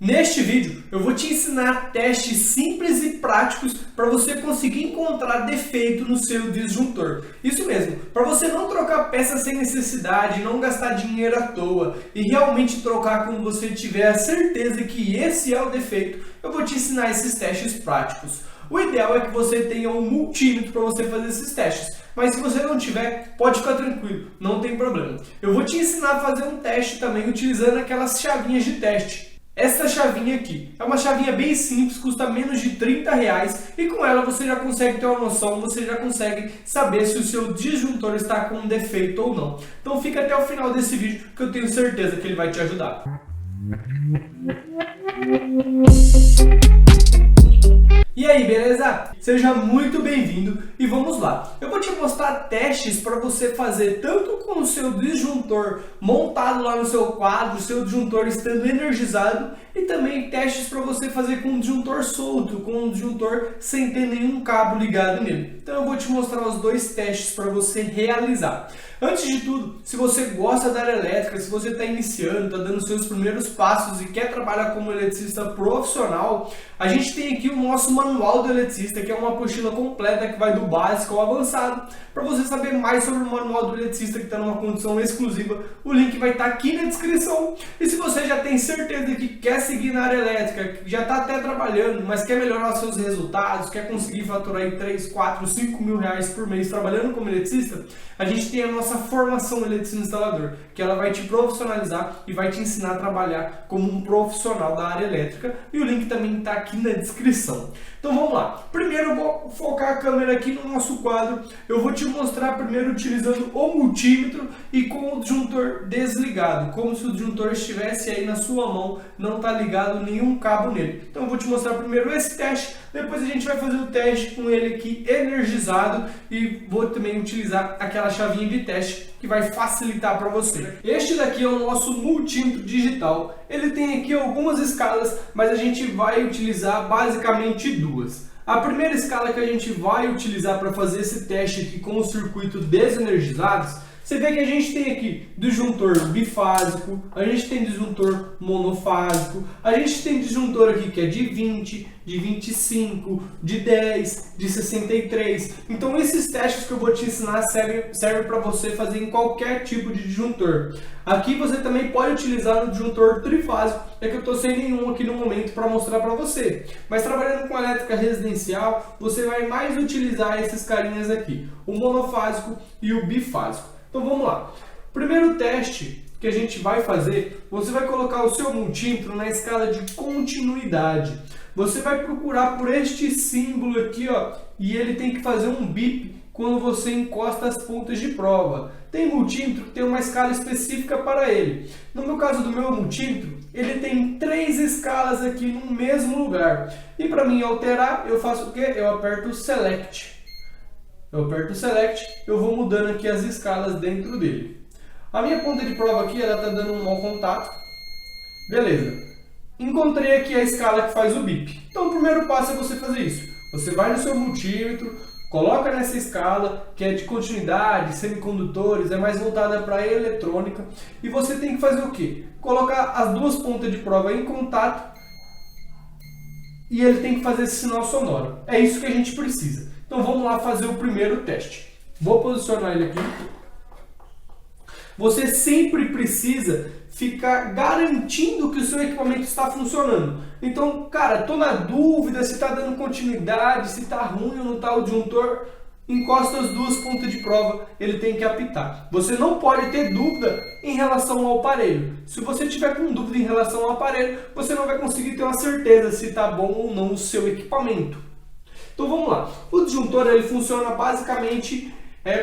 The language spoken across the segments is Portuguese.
Neste vídeo eu vou te ensinar testes simples e práticos para você conseguir encontrar defeito no seu disjuntor. Isso mesmo, para você não trocar peças sem necessidade, não gastar dinheiro à toa e realmente trocar quando você tiver a certeza que esse é o defeito, eu vou te ensinar esses testes práticos. O ideal é que você tenha um multímetro para você fazer esses testes, mas se você não tiver, pode ficar tranquilo, não tem problema. Eu vou te ensinar a fazer um teste também utilizando aquelas chavinhas de teste. Essa chavinha aqui é uma chavinha bem simples, custa menos de R$30 e com ela você já consegue ter uma noção, você já consegue saber se o seu disjuntor está com um defeito ou não. Então fica até o final desse vídeo que eu tenho certeza que ele vai te ajudar. E aí, beleza? Seja muito bem-vindo e vamos lá. Eu vou te mostrar testes para você fazer tanto com o seu disjuntor montado lá no seu quadro, o seu disjuntor estando energizado, e também testes para você fazer com um disjuntor solto, com um disjuntor sem ter nenhum cabo ligado nele. Então eu vou te mostrar os dois testes para você realizar. Antes de tudo, se você gosta da área elétrica, se você está iniciando, está dando seus primeiros passos e quer trabalhar como eletricista profissional, a gente tem aqui o nosso manual do eletricista, que é uma apostila completa que vai do básico ao avançado. Para você saber mais sobre o manual do eletricista, que está numa condição exclusiva, o link vai estar aqui na descrição. E se você já tem certeza que quer seguir na área elétrica, que já está até trabalhando, mas quer melhorar seus resultados, quer conseguir faturar aí 3, 4, 5 mil reais por mês trabalhando como eletricista, a gente tem a nossa formação eletricista instalador, que ela vai te profissionalizar e vai te ensinar a trabalhar como um profissional da área elétrica, e o link também está aqui na descrição. Então vamos lá. Primeiro eu vou focar a câmera aqui no nosso quadro. Eu vou te mostrar primeiro utilizando o multímetro e com o disjuntor desligado, como se o disjuntor estivesse aí na sua mão, não está ligado nenhum cabo nele. Então eu vou te mostrar primeiro esse teste, depois a gente vai fazer o teste com ele aqui energizado e vou também utilizar aquela chavinha de teste que vai facilitar para você. Este daqui é o nosso multímetro digital. Ele tem aqui algumas escalas, mas a gente vai utilizar basicamente duas. A primeira escala que a gente vai utilizar para fazer esse teste aqui com o circuito desenergizados, você vê que a gente tem aqui disjuntor bifásico, a gente tem disjuntor monofásico, a gente tem disjuntor aqui que é de 20, de 25, de 10, de 63. Então esses testes que eu vou te ensinar servem para você fazer em qualquer tipo de disjuntor. Aqui você também pode utilizar no disjuntor trifásico, é que eu estou sem nenhum aqui no momento para mostrar para você. Mas trabalhando com elétrica residencial, você vai mais utilizar esses carinhas aqui, o monofásico e o bifásico. Então vamos lá. Primeiro teste que a gente vai fazer, você vai colocar o seu multímetro na escala de continuidade. Você vai procurar por este símbolo aqui, ó, e ele tem que fazer um bip quando você encosta as pontas de prova. Tem multímetro que tem uma escala específica para ele. No meu caso do meu multímetro, ele tem 3 escalas aqui no mesmo lugar. E para mim alterar, eu faço o quê? Eu aperto Select. Eu aperto Select, eu vou mudando aqui as escalas dentro dele. A minha ponta de prova aqui, ela está dando um mau contato. Beleza. Encontrei aqui a escala que faz o bip. Então o primeiro passo é você fazer isso. Você vai no seu multímetro, coloca nessa escala, que é de continuidade, semicondutores, é mais voltada para a eletrônica. E você tem que fazer o quê? Colocar as duas pontas de prova em contato e ele tem que fazer esse sinal sonoro. É isso que a gente precisa. Então vamos lá fazer o primeiro teste. Vou posicionar ele aqui. Você sempre precisa ficar garantindo que o seu equipamento está funcionando. Então, cara, estou na dúvida se está dando continuidade, se está ruim ou não está o disjuntor. Encosta as duas pontas de prova, ele tem que apitar. Você não pode ter dúvida em relação ao aparelho. Se você tiver com dúvida em relação ao aparelho, você não vai conseguir ter uma certeza se está bom ou não o seu equipamento. Então vamos lá. O disjuntor ele funciona basicamente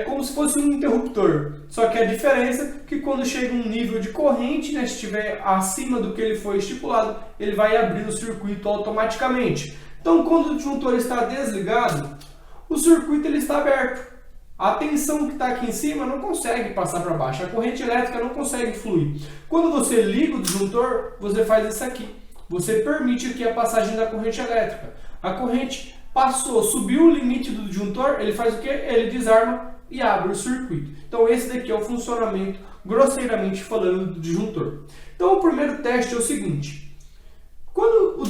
como se fosse um interruptor. Só que a diferença é que quando chega um nível de corrente, né, se estiver acima do que ele foi estipulado, ele vai abrir o circuito automaticamente. Então quando o disjuntor está desligado, o circuito ele está aberto. A tensão que está aqui em cima não consegue passar para baixo. A corrente elétrica não consegue fluir. Quando você liga o disjuntor, você faz isso aqui. Você permite aqui a passagem da corrente elétrica. A corrente passou, subiu o limite do disjuntor, ele faz o quê? Ele desarma e abre o circuito. Então esse daqui é o funcionamento, grosseiramente falando, do disjuntor. Então o primeiro teste é o seguinte.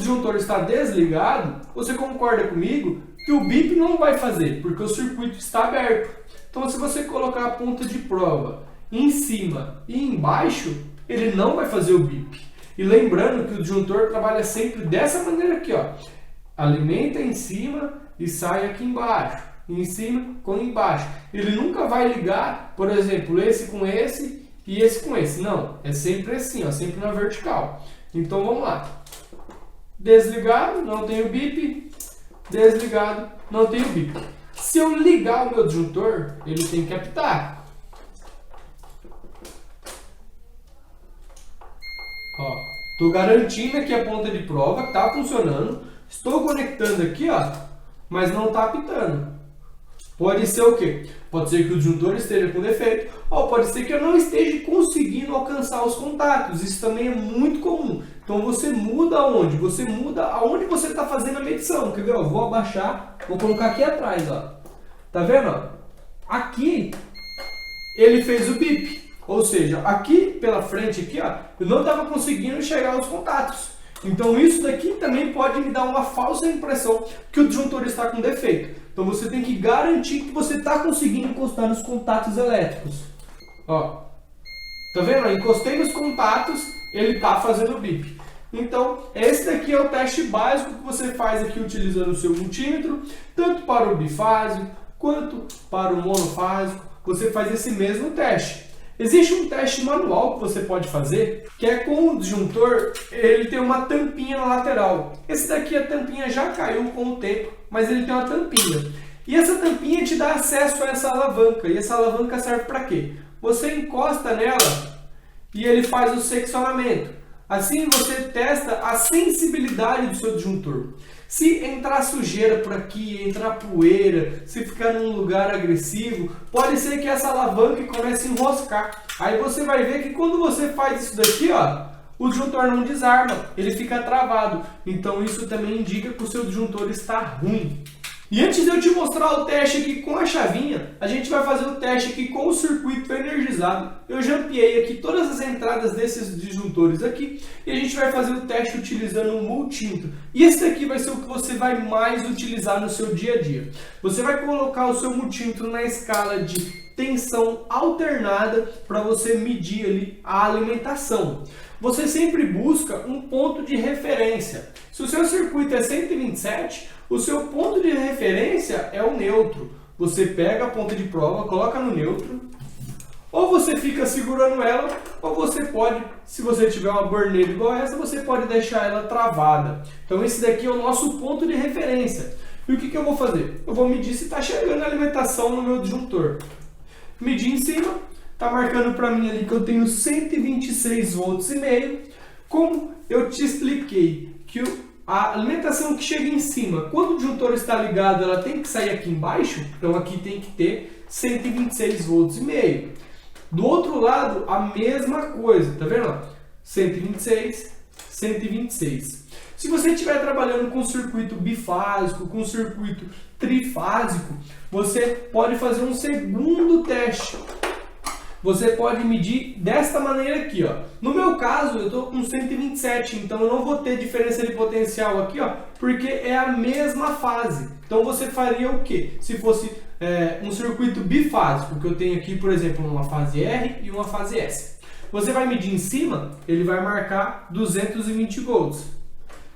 disjuntor está desligado, você concorda comigo que o bip não vai fazer, porque o circuito está aberto. Então, se você colocar a ponta de prova em cima e embaixo, ele não vai fazer o bip. E lembrando que o disjuntor trabalha sempre dessa maneira aqui, ó. Alimenta em cima e sai aqui embaixo. Em cima com embaixo. Ele nunca vai ligar, por exemplo, esse com esse e esse com esse. Não, é sempre assim, ó, sempre na vertical. Então vamos lá. Desligado, não tem o bip. Desligado, não tem o bip. Se eu ligar o meu disjuntor, ele tem que apitar. Ó, estou garantindo aqui a ponta de prova que está funcionando. Estou conectando aqui, ó, mas não está apitando. Pode ser o quê? Pode ser que o disjuntor esteja com defeito, ou pode ser que eu não esteja conseguindo alcançar os contatos. Isso também é muito comum. Então você muda aonde? Você muda aonde você está fazendo a medição. Quer ver? Eu vou abaixar, vou colocar aqui atrás, ó. Tá vendo? Ó? Aqui ele fez o bip. Ou seja, aqui pela frente, aqui, ó, eu não estava conseguindo chegar aos contatos. Então isso daqui também pode me dar uma falsa impressão que o disjuntor está com defeito. Então você tem que garantir que você está conseguindo encostar nos contatos elétricos. Ó, tá vendo? Eu encostei nos contatos, ele está fazendo o bip. Então esse daqui é o teste básico que você faz aqui utilizando o seu multímetro, tanto para o bifásico quanto para o monofásico. Você faz esse mesmo teste. Existe um teste manual que você pode fazer, que é com o disjuntor, ele tem uma tampinha na lateral. Esse daqui, a tampinha já caiu com o tempo, mas ele tem uma tampinha. E essa tampinha te dá acesso a essa alavanca. E essa alavanca serve para quê? Você encosta nela e ele faz o seccionamento. Assim você testa a sensibilidade do seu disjuntor. Se entrar sujeira por aqui, entrar poeira, se ficar num lugar agressivo, pode ser que essa alavanca comece a enroscar. Aí você vai ver que quando você faz isso daqui, ó, o disjuntor não desarma, ele fica travado. Então isso também indica que o seu disjuntor está ruim. E antes de eu te mostrar o teste aqui com a chavinha, a gente vai fazer o teste aqui com o circuito energizado. Eu jampeei aqui todas as entradas desses disjuntores aqui e a gente vai fazer o teste utilizando um multímetro. E esse daqui vai ser o que você vai mais utilizar no seu dia a dia. Você vai colocar o seu multímetro na escala de tensão alternada para você medir ali a alimentação. Você sempre busca um ponto de referência. Se o seu circuito é 127, o seu ponto de referência é o neutro. Você pega a ponta de prova, coloca no neutro, ou você fica segurando ela, ou você pode, se você tiver uma borneira igual essa, você pode deixar ela travada. Então esse daqui é o nosso ponto de referência. E o que eu vou fazer? Eu vou medir se está chegando a alimentação no meu disjuntor. Medir em cima, está marcando para mim ali que eu tenho 126 volts e meio. Como eu te expliquei que a alimentação que chega em cima, quando o disjuntor está ligado, ela tem que sair aqui embaixo, então aqui tem que ter 126 volts e meio. Do outro lado, a mesma coisa, tá vendo? 126, 126. Se você estiver trabalhando com circuito bifásico, com circuito trifásico, você pode fazer um segundo teste. Você pode medir desta maneira aqui, ó. No meu caso, eu estou com 127, então eu não vou ter diferença de potencial aqui, ó, porque é a mesma fase. Então você faria o quê? Se fosse um circuito bifásico, que eu tenho aqui, por exemplo, uma fase R e uma fase S. Você vai medir em cima, ele vai marcar 220 volts.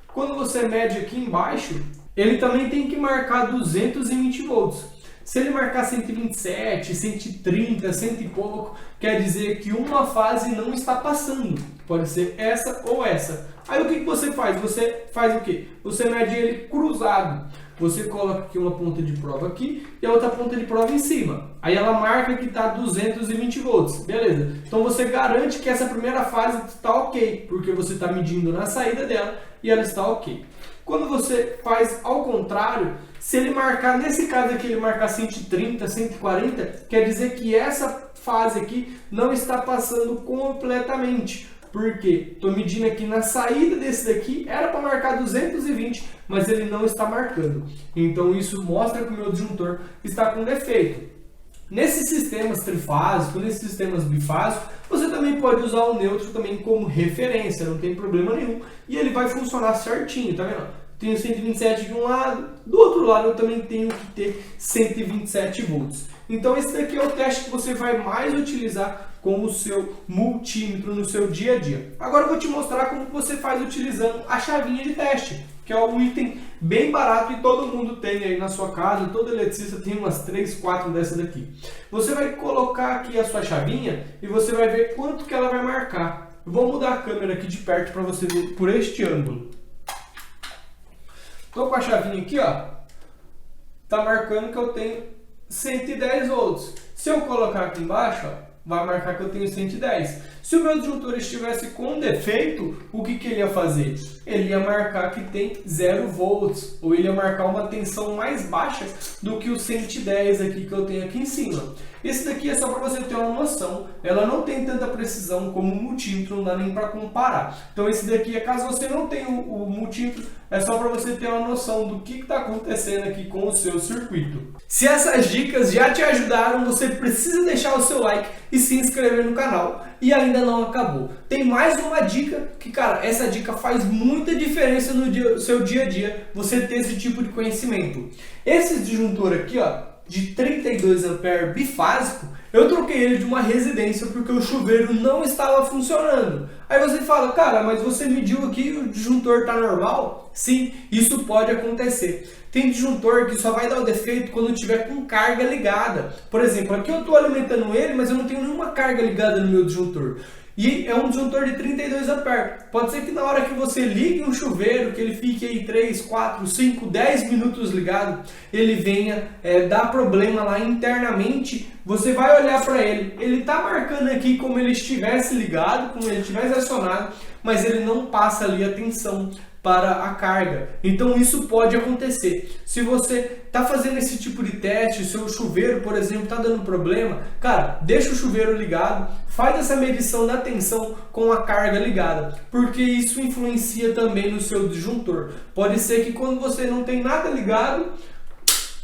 Quando você mede aqui embaixo, ele também tem que marcar 220 volts. Se ele marcar 127, 130, 100 e pouco, quer dizer que uma fase não está passando. Pode ser essa ou essa. Aí o que você faz? Você faz o quê? Você mede ele cruzado. Você coloca aqui uma ponta de prova aqui e a outra ponta de prova em cima. Aí ela marca que está 220 volts. Beleza. Então você garante que essa primeira fase está ok, porque você está medindo na saída dela e ela está ok. Quando você faz ao contrário, se ele marcar, nesse caso aqui, ele marcar 130, 140, quer dizer que essa fase aqui não está passando completamente. Por quê? Estou medindo aqui na saída desse daqui, era para marcar 220, mas ele não está marcando. Então isso mostra que o meu disjuntor está com defeito. Nesses sistemas trifásicos, nesses sistemas bifásicos, você também pode usar o neutro também como referência, não tem problema nenhum. E ele vai funcionar certinho, tá vendo? Tenho 127 de um lado, do outro lado eu também tenho que ter 127 volts. Então esse daqui é o teste que você vai mais utilizar com o seu multímetro no seu dia a dia. Agora eu vou te mostrar como você faz utilizando a chavinha de teste, que é um item bem barato e todo mundo tem aí na sua casa, todo eletricista tem umas 3, 4 dessas daqui. Você vai colocar aqui a sua chavinha e você vai ver quanto que ela vai marcar. Eu vou mudar a câmera aqui de perto para você ver por este ângulo. Estou com a chavinha aqui, ó, tá marcando que eu tenho 110 volts. Se eu colocar aqui embaixo, ó, vai marcar que eu tenho 110. Se o meu disjuntor estivesse com defeito, o que ele ia fazer? Ele ia marcar que tem 0 volts, ou ele ia marcar uma tensão mais baixa do que o 110 aqui que eu tenho aqui em cima. Esse daqui é só para você ter uma noção, ela não tem tanta precisão como o multímetro, não dá nem para comparar. Então esse daqui, caso você não tenha o multímetro, é só para você ter uma noção do que está acontecendo aqui com o seu circuito. Se essas dicas já te ajudaram, você precisa deixar o seu like e se inscrever no canal. E ainda não acabou. Tem mais uma dica que, cara, essa dica faz muita diferença no seu dia a dia, você ter esse tipo de conhecimento. Esse disjuntor aqui, ó, de 32 A bifásico, eu troquei ele de uma residência porque o chuveiro não estava funcionando. Aí você fala, cara, mas você mediu aqui e o disjuntor está normal? Sim, isso pode acontecer. Tem disjuntor que só vai dar o defeito quando tiver com carga ligada. Por exemplo, aqui eu estou alimentando ele, mas eu não tenho nenhuma carga ligada no meu disjuntor. E é um disjuntor de 32 A. Pode ser que na hora que você ligue um chuveiro, que ele fique aí 3, 4, 5, 10 minutos ligado, ele venha dar problema lá internamente. Você vai olhar para ele, ele está marcando aqui como ele estivesse ligado, como ele estivesse acionado, mas ele não passa ali a tensão para a carga. Então isso pode acontecer. Se você está fazendo esse tipo de teste, seu chuveiro, por exemplo, está dando problema, cara, deixa o chuveiro ligado, faz essa medição da tensão com a carga ligada, porque isso influencia também no seu disjuntor. Pode ser que quando você não tem nada ligado,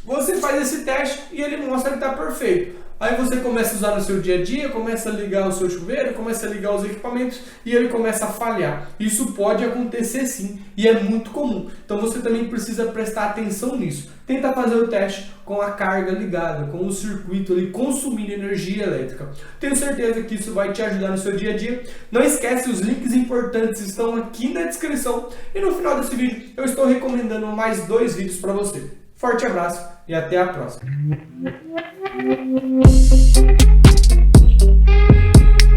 você faz esse teste e ele mostra que está perfeito. Aí você começa a usar no seu dia a dia, começa a ligar o seu chuveiro, começa a ligar os equipamentos e ele começa a falhar. Isso pode acontecer sim e é muito comum. Então você também precisa prestar atenção nisso. Tenta fazer o teste com a carga ligada, com o circuito ali consumindo energia elétrica. Tenho certeza que isso vai te ajudar no seu dia a dia. Não esquece, os links importantes estão aqui na descrição. E no final desse vídeo eu estou recomendando mais 2 vídeos para você. Forte abraço e até a próxima.